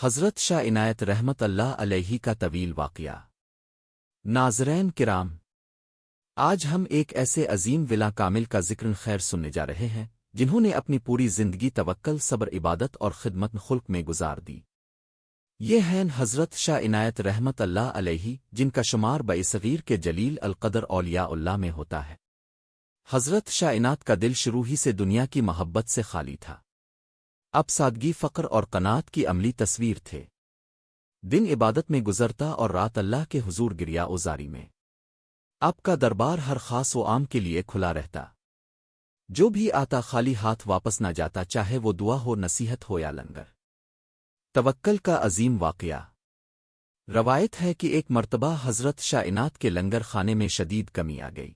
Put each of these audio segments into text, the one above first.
حضرت شاہ عنایت رحمت اللہ علیہ کا طویل واقعہ۔ ناظرین کرام، آج ہم ایک ایسے عظیم ولا کامل کا ذکر خیر سننے جا رہے ہیں جنہوں نے اپنی پوری زندگی توکل، صبر، عبادت اور خدمت خلق میں گزار دی۔ یہ ہیں حضرت شاہ عنایت رحمت اللہ علیہ، جن کا شمار بصغیر کے جلیل القدر اولیاء اللہ میں ہوتا ہے۔ حضرت شاہ عنایت کا دل شروع ہی سے دنیا کی محبت سے خالی تھا۔ اب سادگی، فقر اور قناعت کی عملی تصویر تھے۔ دن عبادت میں گزرتا اور رات اللہ کے حضور گریا ازاری میں۔ آپ کا دربار ہر خاص و عام کے لیے کھلا رہتا۔ جو بھی آتا خالی ہاتھ واپس نہ جاتا، چاہے وہ دعا ہو، نصیحت ہو یا لنگر۔ توکل کا عظیم واقعہ۔ روایت ہے کہ ایک مرتبہ حضرت شاہ عنایت کے لنگر خانے میں شدید کمی آ گئی۔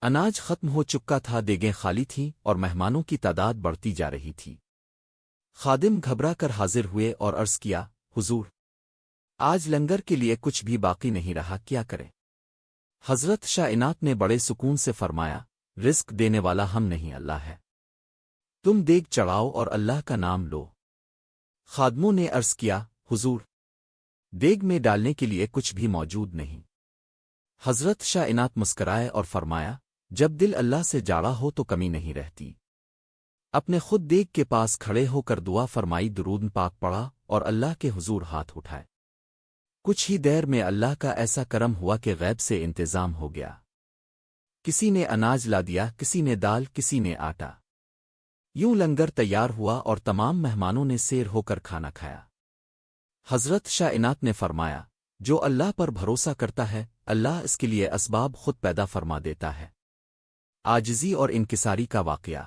اناج ختم ہو چکا تھا، دیگیں خالی تھیں اور مہمانوں کی تعداد بڑھتی جا رہی تھی۔ خادم گھبرا کر حاضر ہوئے اور عرض کیا، حضور، آج لنگر کے لیے کچھ بھی باقی نہیں رہا، کیا کریں؟ حضرت شاہ عنایت نے بڑے سکون سے فرمایا، رزق دینے والا ہم نہیں، اللہ ہے۔ تم دیگ چڑھاؤ اور اللہ کا نام لو۔ خادموں نے عرض کیا، حضور، دیگ میں ڈالنے کے لیے کچھ بھی موجود نہیں۔ حضرت شاہ عنایت مسکرائے اور فرمایا، جب دل اللہ سے جاڑا ہو تو کمی نہیں رہتی۔ اپنے خود دیگ کے پاس کھڑے ہو کر دعا فرمائی، درود پاک پڑھا اور اللہ کے حضور ہاتھ اٹھائے۔ کچھ ہی دیر میں اللہ کا ایسا کرم ہوا کہ غیب سے انتظام ہو گیا۔ کسی نے اناج لا دیا، کسی نے دال، کسی نے آٹا۔ یوں لنگر تیار ہوا اور تمام مہمانوں نے سیر ہو کر کھانا کھایا۔ حضرت شاہ عنایت نے فرمایا، جو اللہ پر بھروسہ کرتا ہے، اللہ اس کے لیے اسباب خود پیدا فرما دیتا ہے۔ عاجزی اور انکساری کا واقعہ۔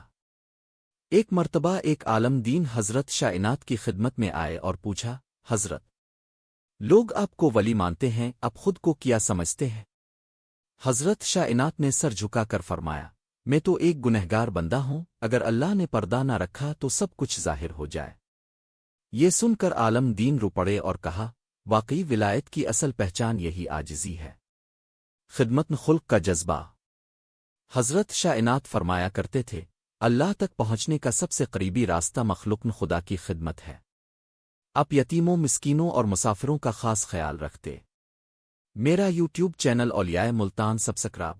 ایک مرتبہ ایک عالم دین حضرت شاہ عنایت کی خدمت میں آئے اور پوچھا، حضرت، لوگ آپ کو ولی مانتے ہیں، آپ خود کو کیا سمجھتے ہیں؟ حضرت شاہ عنایت نے سر جھکا کر فرمایا، میں تو ایک گنہگار بندہ ہوں، اگر اللہ نے پردہ نہ رکھا تو سب کچھ ظاہر ہو جائے۔ یہ سن کر عالم دین رو پڑے اور کہا، واقعی ولایت کی اصل پہچان یہی عاجزی ہے، خدمت خلق کا جذبہ۔ حضرت شاہ عنایت فرمایا کرتے تھے، اللہ تک پہنچنے کا سب سے قریبی راستہ مخلوق خدا کی خدمت ہے۔ آپ یتیموں، مسکینوں اور مسافروں کا خاص خیال رکھتے۔ میرا یوٹیوب چینل اولیائے ملتان سبسکرائب